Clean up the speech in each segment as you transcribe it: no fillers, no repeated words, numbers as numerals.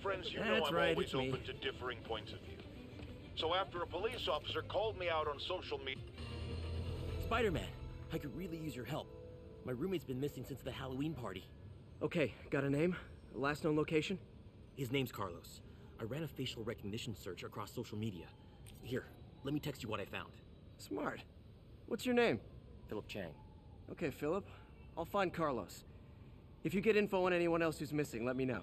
friends, you know That's I'm right, always it's me. open to differing points of view. So after a police officer called me out on social media... Spider-Man, I could really use your help. My roommate's been missing since the Halloween party. Okay, got a name? Last known location? His name's Carlos. I ran a facial recognition search across social media. Here, let me text you what I found. Smart. What's your name? Philip Chang. Okay, Philip. I'll find Carlos. If you get info on anyone else who's missing, let me know.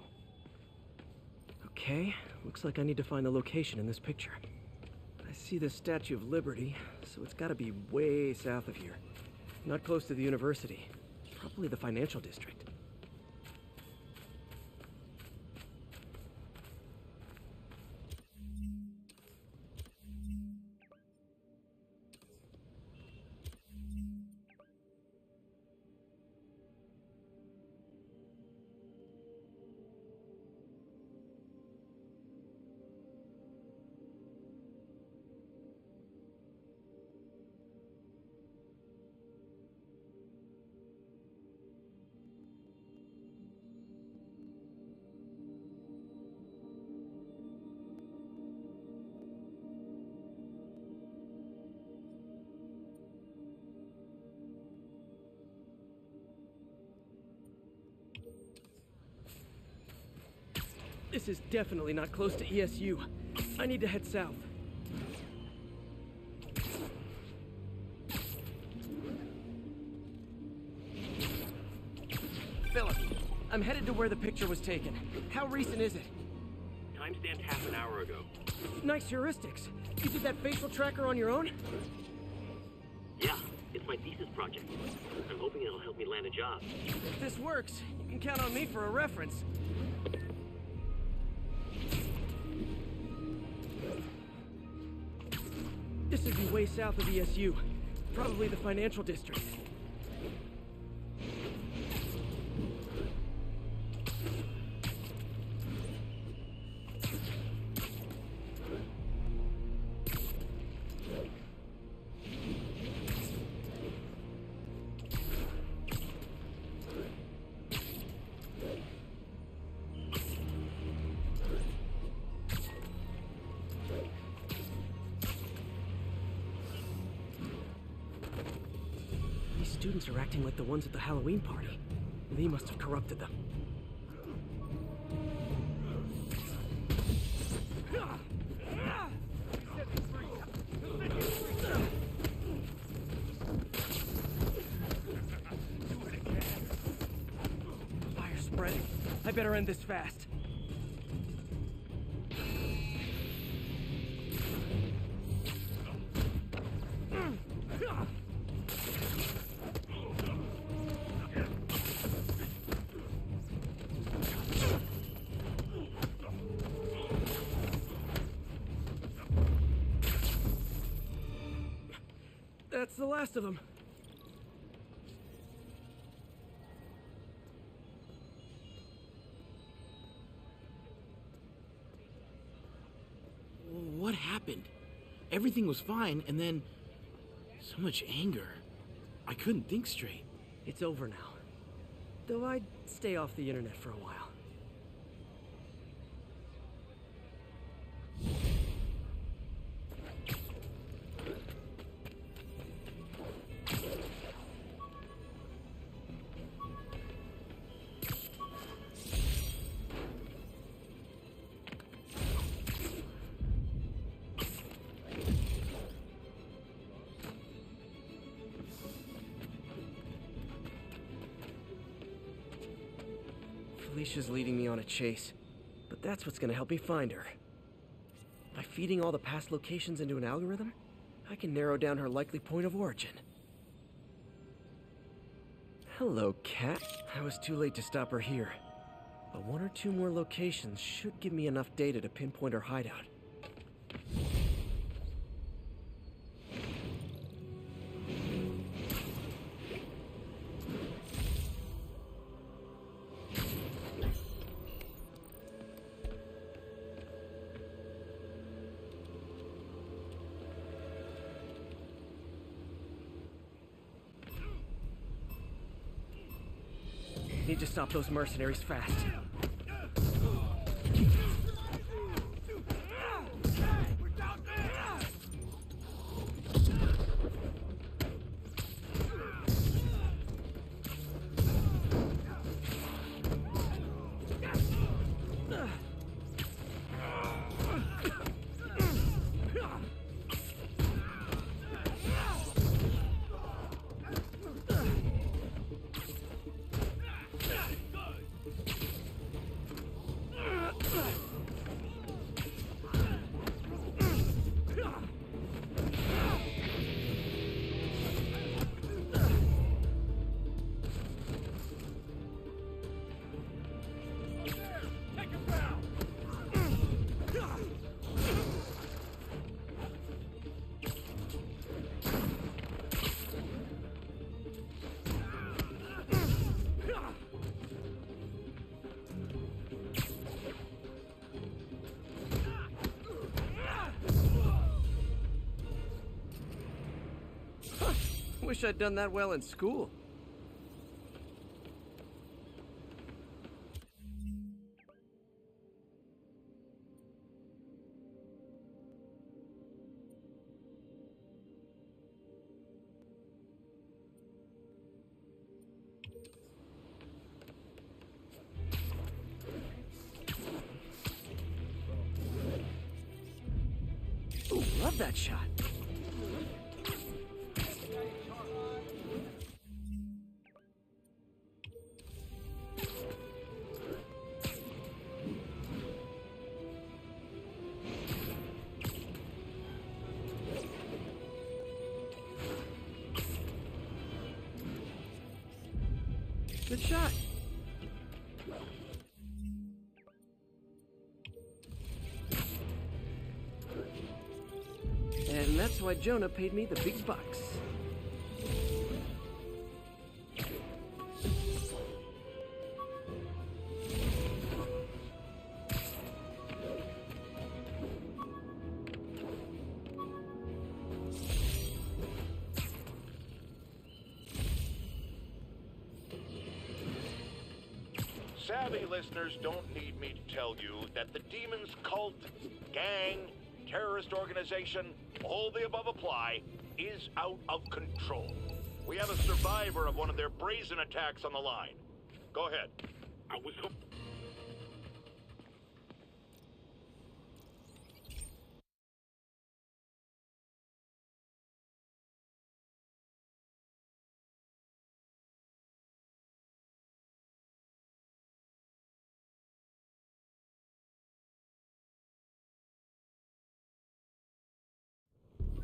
Okay, looks like I need to find the location in this picture. I see the Statue of Liberty, so it's gotta be way south of here. Not close to the university. Probably the financial district. This is definitely not close to ESU. I need to head south. Philip, I'm headed to where the picture was taken. How recent is it? Timestamped half an hour ago. Nice heuristics. You did that facial tracker on your own? Yeah, it's my thesis project. I'm hoping it'll help me land a job. If this works, you can count on me for a reference. This would be way south of ESU. Probably the financial district. Students are acting like the ones at the Halloween party. Lee must have corrupted them. Fire spreading. I better end this fast. That's the last of them. What happened? Everything was fine, and then so much anger. I couldn't think straight. It's over now. Though I'd stay off the internet for a while. Felicia's leading me on a chase, but that's what's gonna help me find her. By feeding all the past locations into an algorithm, I can narrow down her likely point of origin. Hello, cat. I was too late to stop her here, but one or two more locations should give me enough data to pinpoint her hideout. Need to stop those mercenaries fast. Wish I'd done that well in school. Ooh, love that shot. Good shot. And that's why Jonah paid me the big bucks. Savvy listeners don't need me to tell you that the Demon's cult, gang, terrorist organization, all the above apply, is out of control. We have a survivor of one of their brazen attacks on the line. Go ahead. I was hoping.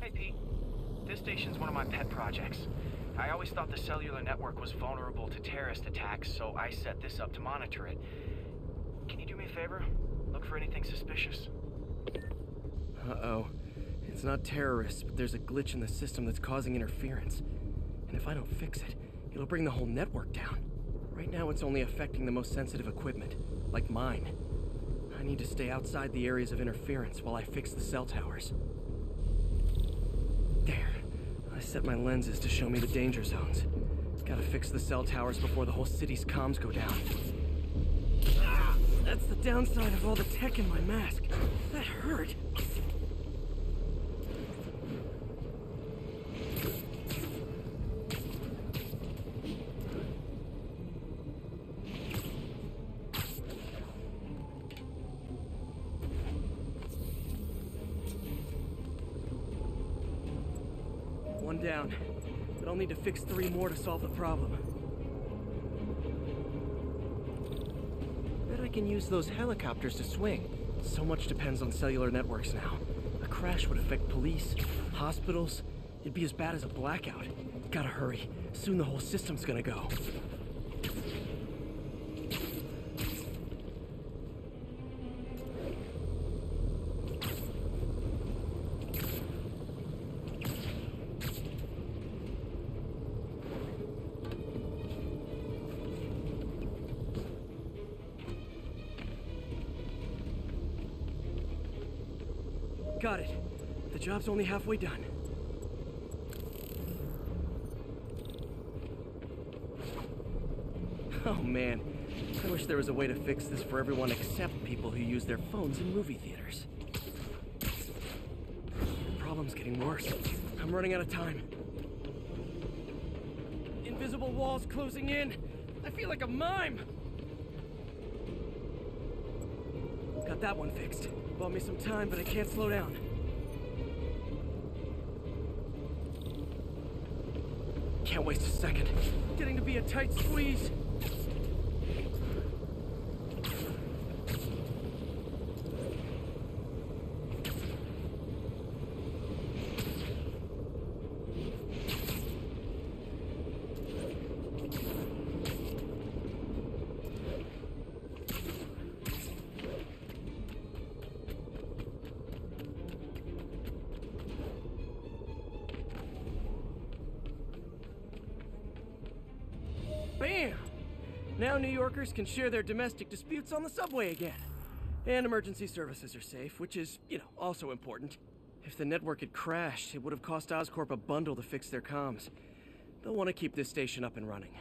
Hey, Pete. This station's one of my pet projects. I always thought the cellular network was vulnerable to terrorist attacks, so I set this up to monitor it. Can you do me a favor? Look for anything suspicious. Uh-oh. It's not terrorists, but there's a glitch in the system that's causing interference. And if I don't fix it, it'll bring the whole network down. Right now, it's only affecting the most sensitive equipment, like mine. I need to stay outside the areas of interference while I fix the cell towers. There. I set my lenses to show me the danger zones. Gotta fix the cell towers before the whole city's comms go down. Ah, that's the downside of all the tech in my mask. That hurt. One down, but I'll need to fix 3 more to solve the problem. Bet I can use those helicopters to swing. So much depends on cellular networks now. A crash would affect police, hospitals. It'd be as bad as a blackout. Gotta hurry. Soon the whole system's gonna go. Got it. The job's only halfway done. Oh man, I wish there was a way to fix this for everyone except people who use their phones in movie theaters. The problem's getting worse. I'm running out of time. Invisible walls closing in. I feel like a mime. Got that one fixed. Bought me some time, but I can't slow down. Can't waste a second. Getting to be a tight squeeze. Bam! Now New Yorkers can share their domestic disputes on the subway again. And emergency services are safe, which is, also important. If the network had crashed, it would have cost Oscorp a bundle to fix their comms. They'll want to keep this station up and running.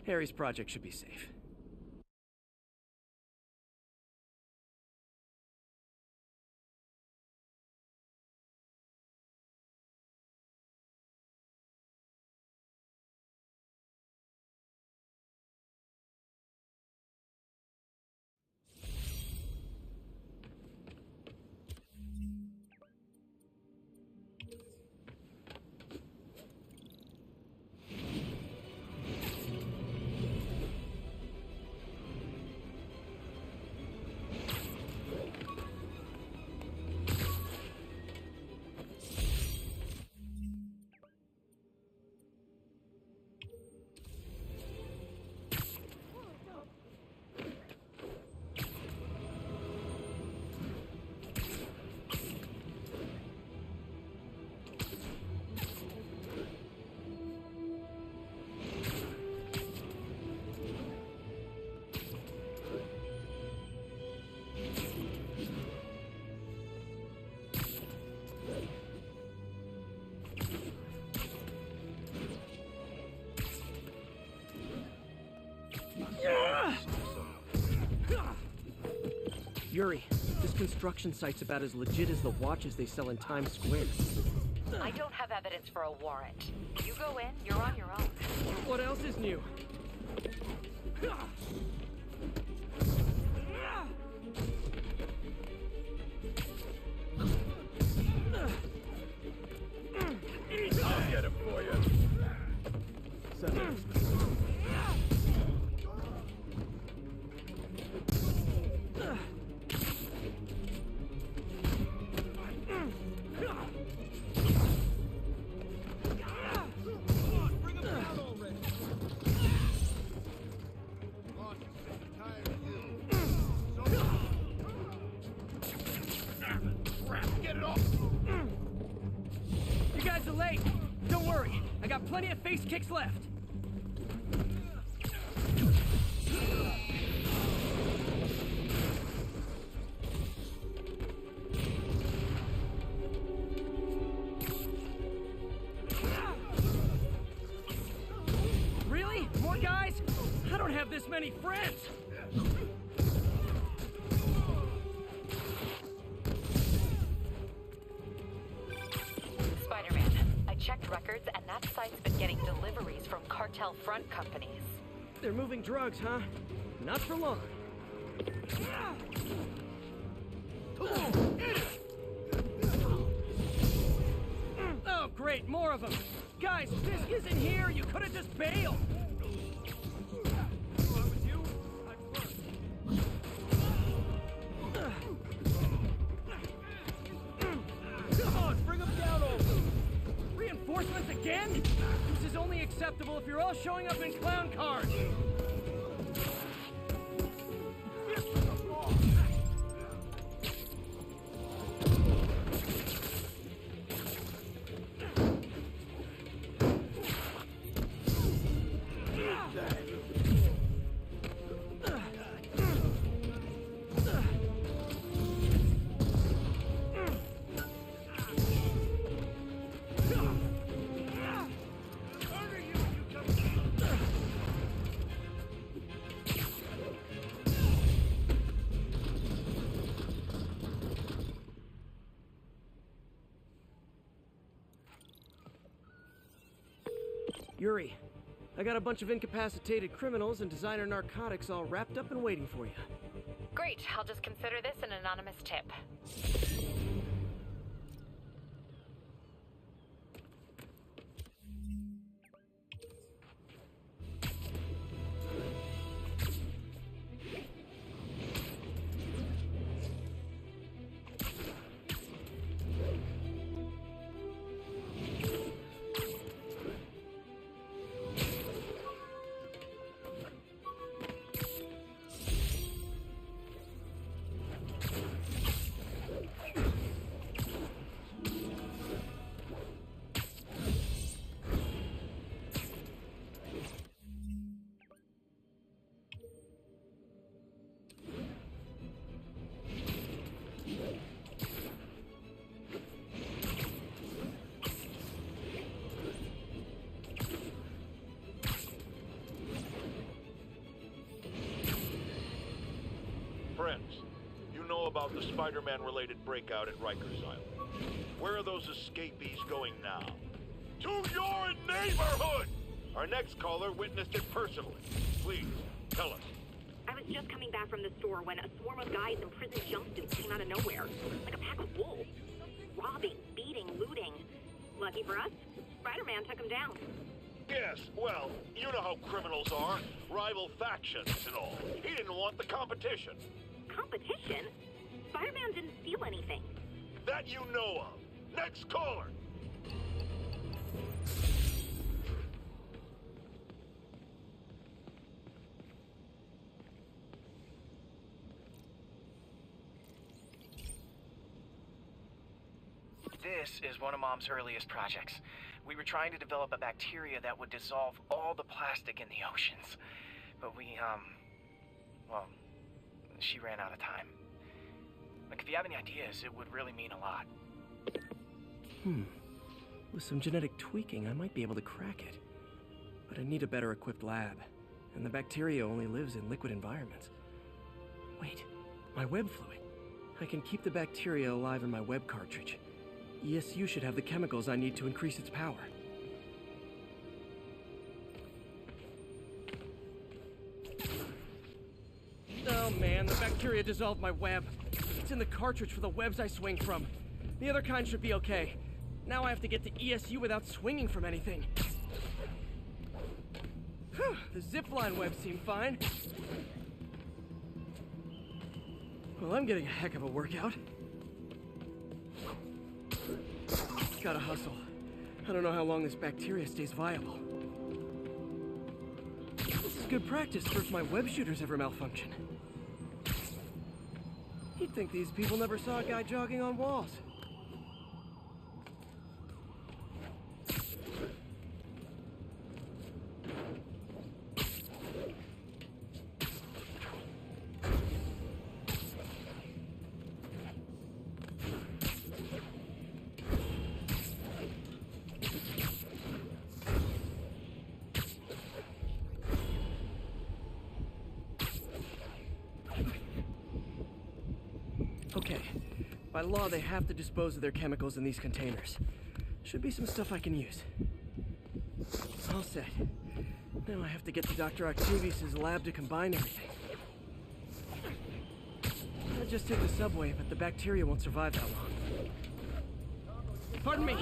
Harry's project should be safe. Yuri, this construction site's about as legit as the watches they sell in Times Square. I don't have evidence for a warrant. You go in, you're on your own. What else is new? I'll get him for you. You guys are late. Don't worry. I got plenty of face kicks left. Really? More guys? I don't have this many friends. Spider-Man, I checked records and that site's been getting deliveries from cartel front companies. They're moving drugs, huh? Not for long. Oh, great, more of them. Guys, Fisk isn't here. You could have just bailed. Come on, bring them down over. Reinforcements again? This is only acceptable if you're all showing up in clown cars. Yuri, I got a bunch of incapacitated criminals and designer narcotics all wrapped up and waiting for you. Great, I'll just consider this an anonymous tip. about the Spider-Man related breakout at Rikers Island. Where are those escapees going now? To your neighborhood! Our next caller witnessed it personally. Please, tell us. I was just coming back from the store when a swarm of guys in prison jumpsuits came out of nowhere. Like a pack of wolves. Robbing, beating, looting. Lucky for us, Spider-Man took them down. Yes, well, you know how criminals are. Rival factions and all. He didn't want the competition. Competition? Spider-Man didn't steal anything. That you know of. Next caller. This is one of Mom's earliest projects. We were trying to develop a bacteria that would dissolve all the plastic in the oceans. But well, she ran out of time. Like, if you have any ideas, it would really mean a lot. With some genetic tweaking, I might be able to crack it. But I need a better equipped lab. And the bacteria only lives in liquid environments. Wait, my web fluid. I can keep the bacteria alive in my web cartridge. ESU should have the chemicals I need to increase its power. Oh man, the bacteria dissolved my web. It's in the cartridge for the webs I swing from. The other kind should be okay. Now I have to get to ESU without swinging from anything. Whew, the zipline webs seem fine. Well, I'm getting a heck of a workout. Gotta hustle. I don't know how long this bacteria stays viable. This is good practice for if my web shooters ever malfunction. You'd think these people never saw a guy jogging on walls. Okay. By law, they have to dispose of their chemicals in these containers. Should be some stuff I can use. All set. Now I have to get to Dr. Octavius' lab to combine everything. I'll just take the subway, but the bacteria won't survive that long. Pardon me.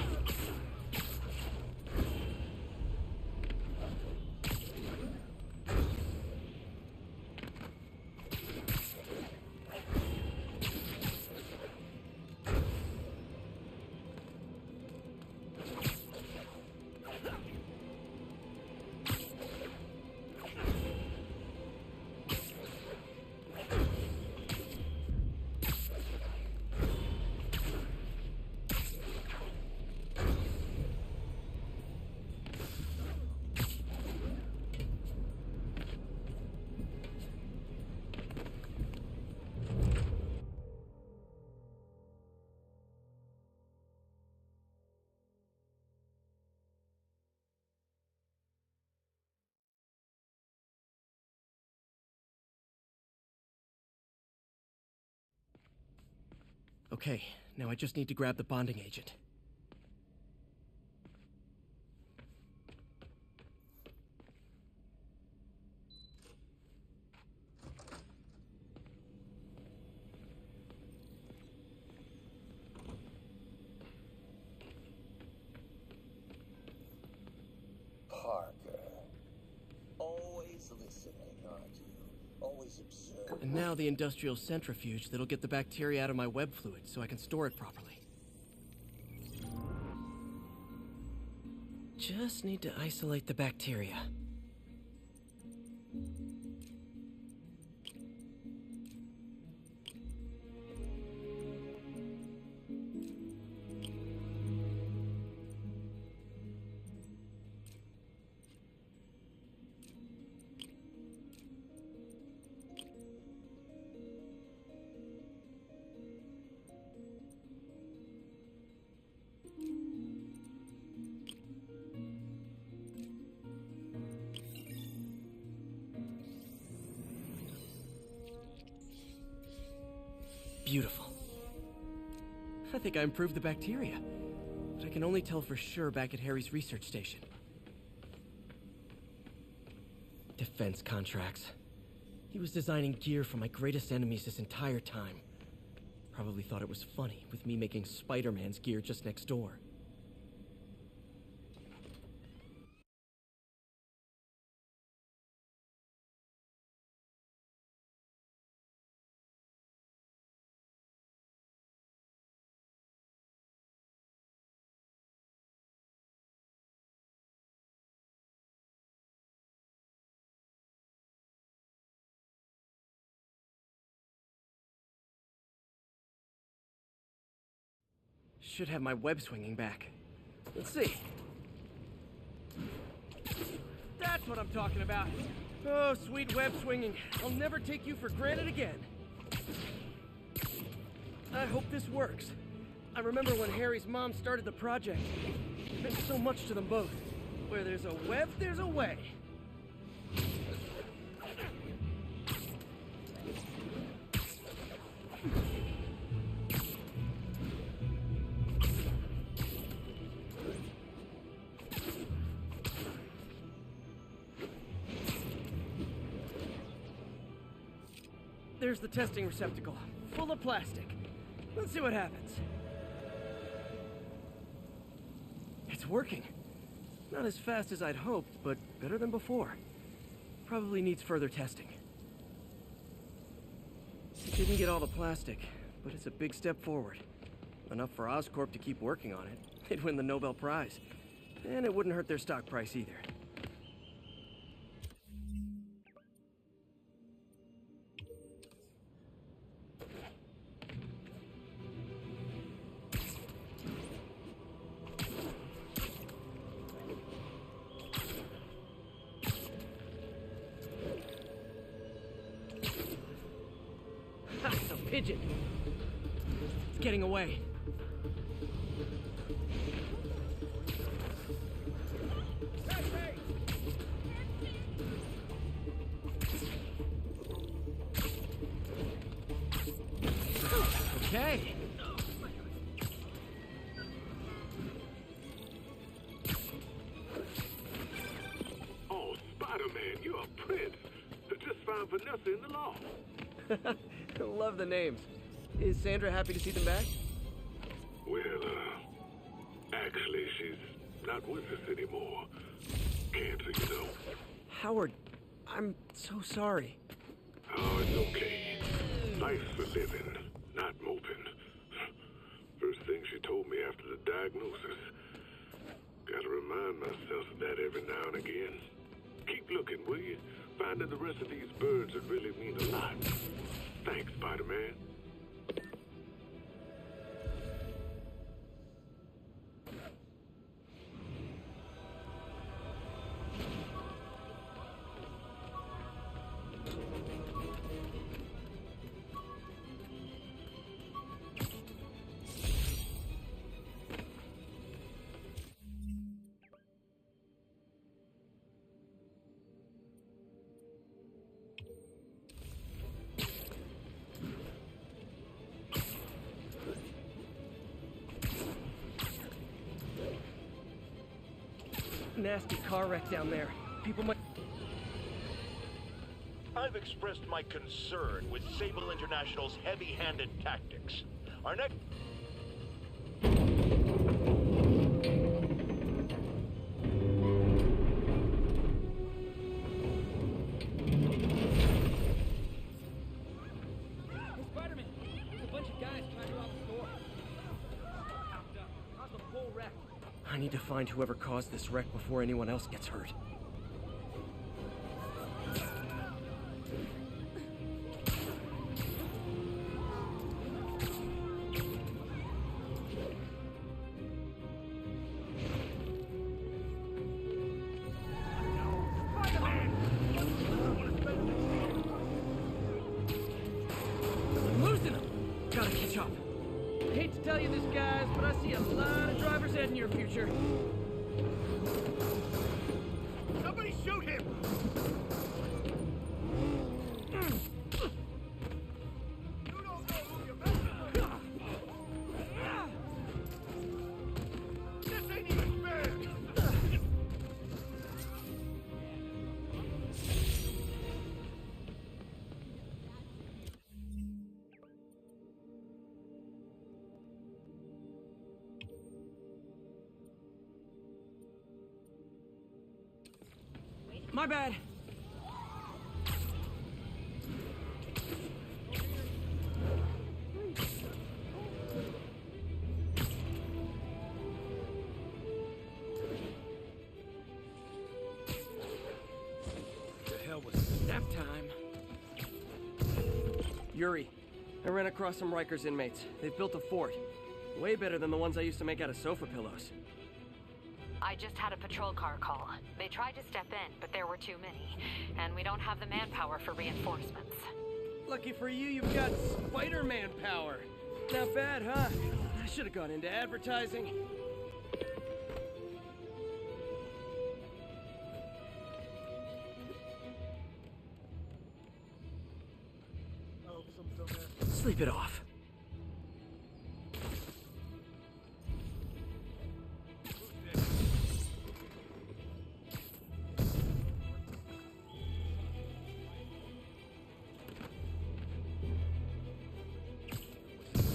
Okay, now I just need to grab the bonding agent. Parker. Always listening, aren't you? Always observing. And now the industrial centrifuge that'll get the bacteria out of my web fluid so I can store it properly. Just need to isolate the bacteria. beautiful. I think I improved the bacteria, but I can only tell for sure back at Harry's research station. Defense contracts. He was designing gear for my greatest enemies this entire time. Probably thought it was funny with me making Spider-Man's gear just next door. Should have my web swinging back. Let's see. That's what I'm talking about. Oh, sweet web swinging. I'll never take you for granted again. I hope this works. I remember when Harry's mom started the project. It meant so much to them both. Where there's a web, there's a way. There's the testing receptacle, full of plastic. Let's see what happens. It's working. Not as fast as I'd hoped, but better than before. Probably needs further testing. It didn't get all the plastic, but it's a big step forward. Enough for Oscorp to keep working on it. They'd win the Nobel Prize. And it wouldn't hurt their stock price either. Pigeon. It's getting away. Okay. Oh, Spider-Man, you're a prince. Just found Vanessa in the loft. Love the names. Is Sandra happy to see them back? Well, actually, she's not with us anymore. Cancer, you know. Howard, I'm so sorry. Oh, it's okay. Life's for living, not moping. First thing she told me after the diagnosis. Gotta remind myself of that every now and again. Keep looking, will you? Finding the rest of these birds would really mean a lot. Thanks, Spider-Man. Nasty car wreck down there. People might... I've expressed my concern with Sable International's heavy-handed tactics. Our next... Hey, Spider-Man! There's a bunch of guys trying to rob the store. Caused a whole wreck. I need to find whoever caused this wreck before anyone else gets hurt. I'm losing them! Gotta catch up. I hate to tell you this, guys, but I see a lot of driver's ed in your future. Somebody shoot him! You don't know who you're messing My bad. The hell was nap time? Yuri, I ran across some Rikers inmates. They've built a fort. Way better than the ones I used to make out of sofa pillows. I just had a patrol car call. They tried to step in, but there were too many. And we don't have the manpower for reinforcements. Lucky for you, you've got Spider-Man power. Not bad, huh? I should have gone into advertising. Sleep it off.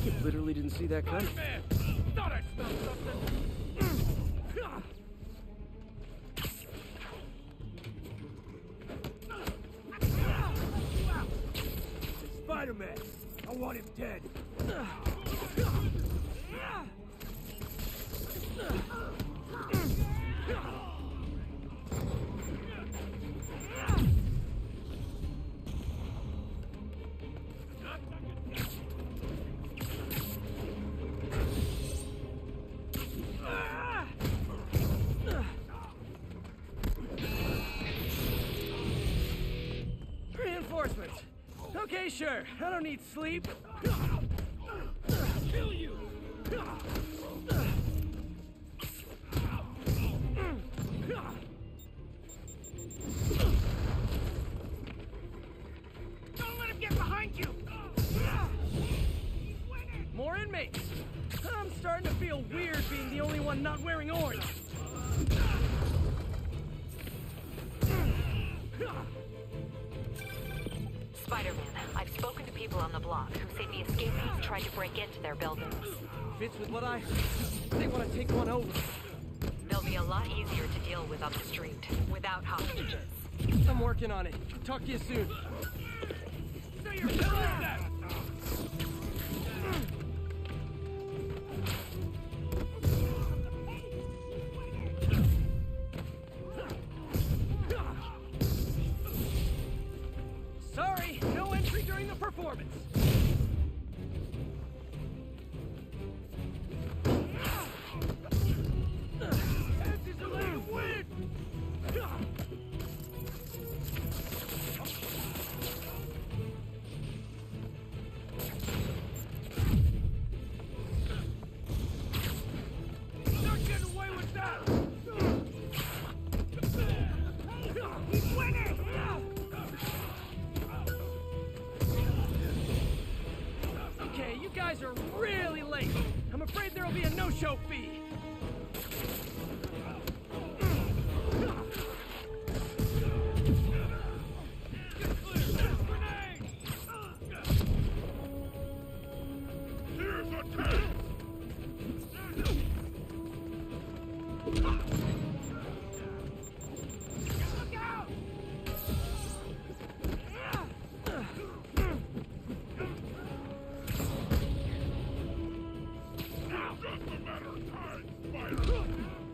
You literally didn't see that coming. Thought I smelled something. Spider-Man! I want him dead! Reinforcements! Okay, sure. I don't need sleep. Kill you! Don't let him get behind you! More inmates! I'm starting to feel weird being the only one not wearing orange. Spider-Man, I've spoken to people on the block who say the escapees tried to break into their buildings. Fits with what they want to take one over. They'll be a lot easier to deal with on the street, without hostages. I'm working on it. Talk to you soon. Say you're that! Sorry, no entry during the performance. Chances to let him win! Not getting away with that! He's winning! Okay, you guys are really late. I'm afraid there'll be a no-show fee. Here's a tank! Look out! Now just a matter of time, Spider!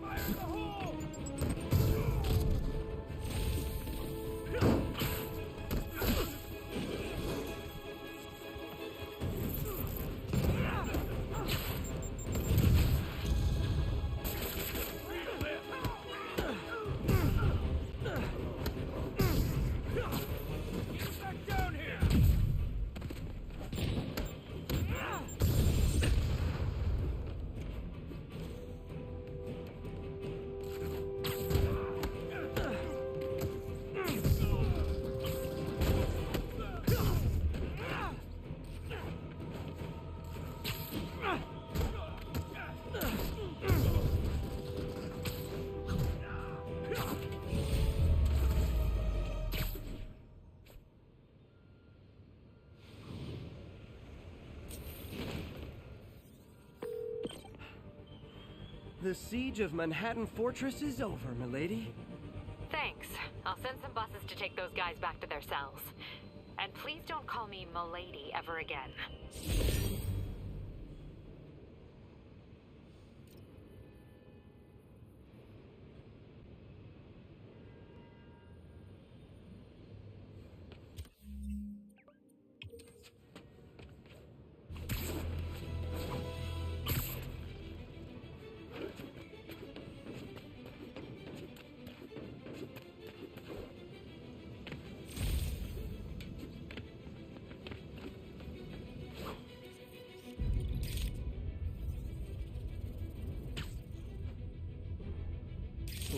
Fire in the hole! Get back down here! The siege of Manhattan Fortress is over, milady. Thanks. I'll send some buses to take those guys back to their cells. And please don't call me Milady ever again.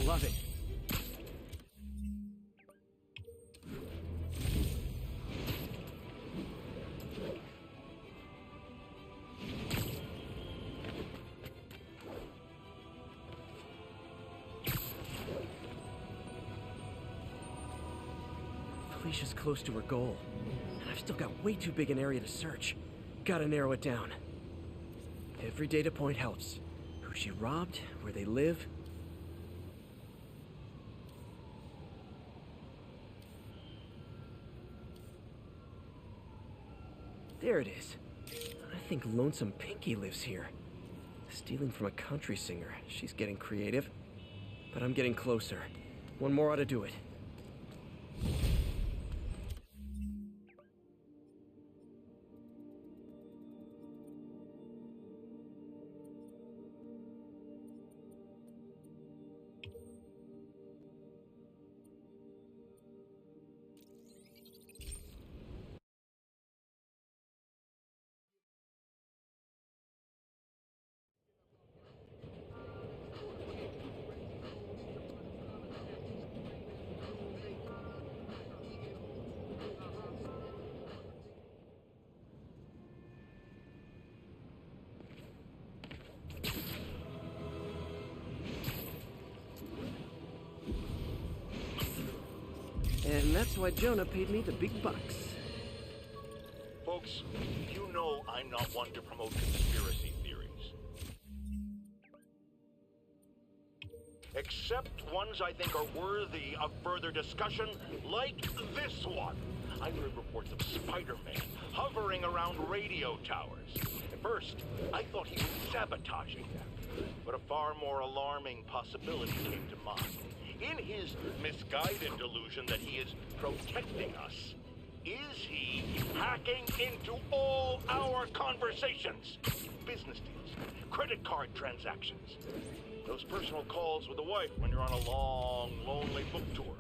Love it. Felicia's close to her goal, and I've still got way too big an area to search. Gotta narrow it down. Every data point helps. Who she robbed, where they live. There it is. I think Lonesome Pinky lives here. Stealing from a country singer. She's getting creative. But I'm getting closer. One more ought to do it. And that's why Jonah paid me the big bucks. Folks, you know I'm not one to promote conspiracy theories. Except ones I think are worthy of further discussion, like this one. I've heard reports of Spider-Man hovering around radio towers. At first, I thought he was sabotaging them, but a far more alarming possibility came to mind. In his misguided delusion that he is protecting us, is he hacking into all our conversations? Business deals, credit card transactions, those personal calls with the wife when you're on a long, lonely book tour.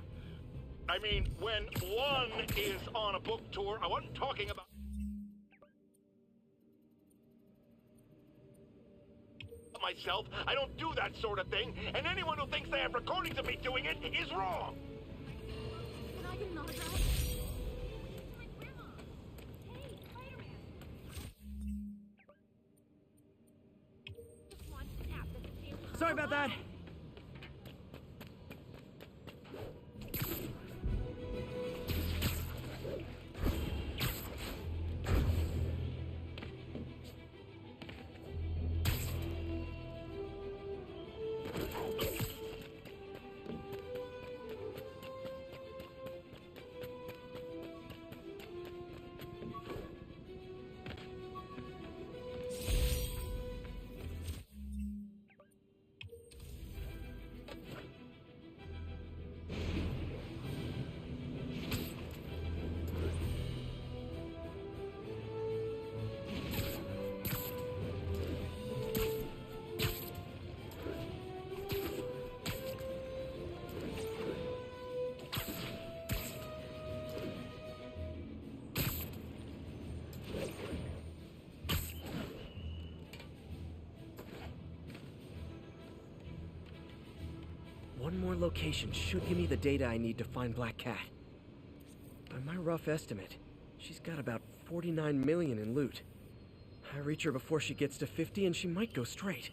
I mean, when one is on a book tour, I wasn't talking about myself. I don't do that sort of thing, and anyone who thinks they have recordings of me doing it is wrong. Can I get an autograph? My grandma. Hey, Spider-Man. Just launched an app that's a same. Sorry about that. One more location should give me the data I need to find Black Cat. By my rough estimate, she's got about 49 million in loot. I reach her before she gets to 50 and she might go straight.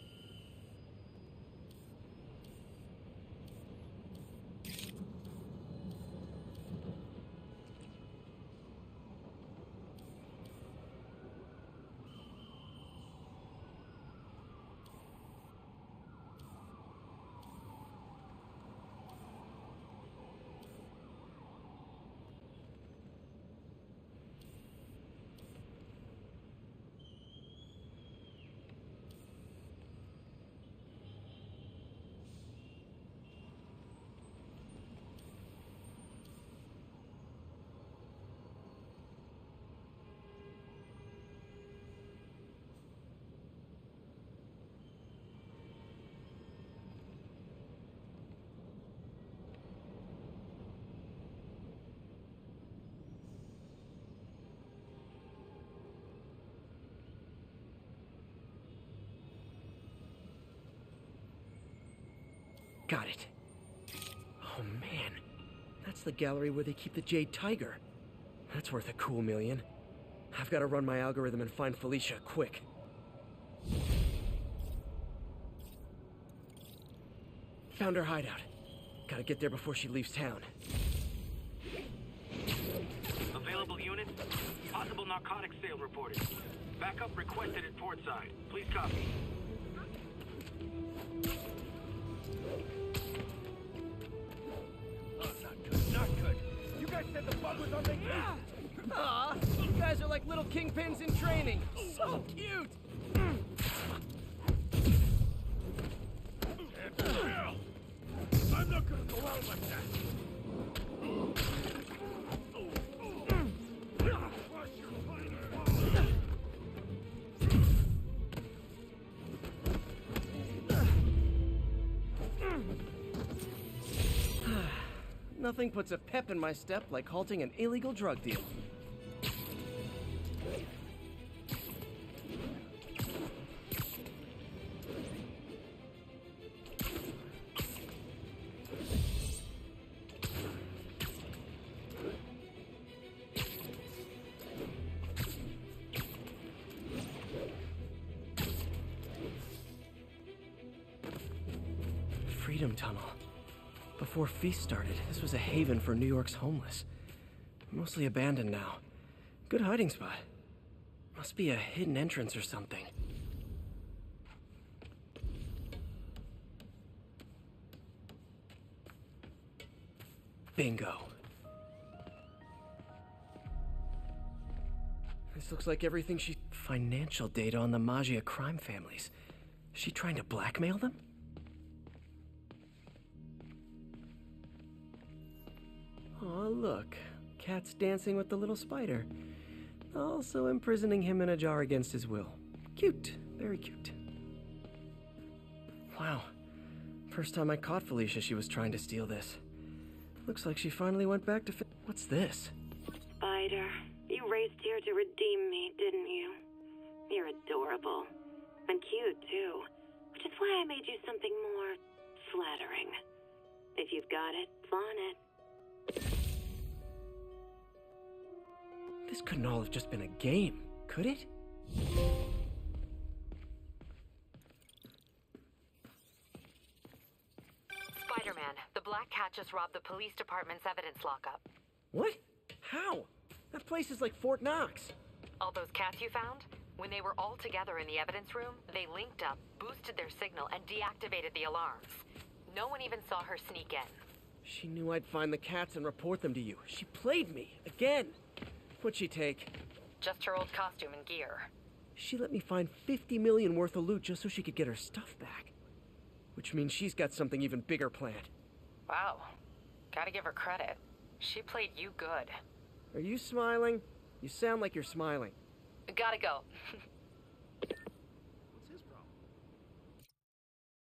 Got it. Oh man, that's the gallery where they keep the Jade Tiger. That's worth a cool million. I've got to run my algorithm and find Felicia, quick. Found her hideout. Gotta get there before she leaves town. Available units? Possible narcotics sale reported. Backup requested at portside. Please copy. Oh, not good. You guys said the bug was on vacation. Aw, you guys are like little kingpins in training. So cute. I'm not gonna go out like that. Nothing puts a pep in my step like halting an illegal drug deal. Freedom Tunnel. Before Feast started, this was a haven for New York's homeless. Mostly abandoned now. Good hiding spot. Must be a hidden entrance or something. Bingo. This looks like everything she... Financial data on the Maggia crime families. Is she trying to blackmail them? Oh, look. Cat's dancing with the little spider. Also imprisoning him in a jar against his will. Cute. Very cute. Wow. First time I caught Felicia, she was trying to steal this. Looks like she finally went back to What's this? Spider, you raced here to redeem me, didn't you? You're adorable. And cute, too. Which is why I made you something more flattering. If you've got it, flaunt it. This couldn't all have just been a game, could it? Spider-Man, the Black Cat just robbed the police department's evidence lockup. What? How? That place is like Fort Knox. All those cats you found? When they were all together in the evidence room, they linked up, boosted their signal, and deactivated the alarms. No one even saw her sneak in. She knew I'd find the cats and report them to you. She played me, again. What'd she take? Just her old costume and gear. She let me find 50 million worth of loot just so she could get her stuff back. Which means she's got something even bigger planned. Wow. Gotta give her credit. She played you good. Are you smiling? You sound like you're smiling. Gotta go.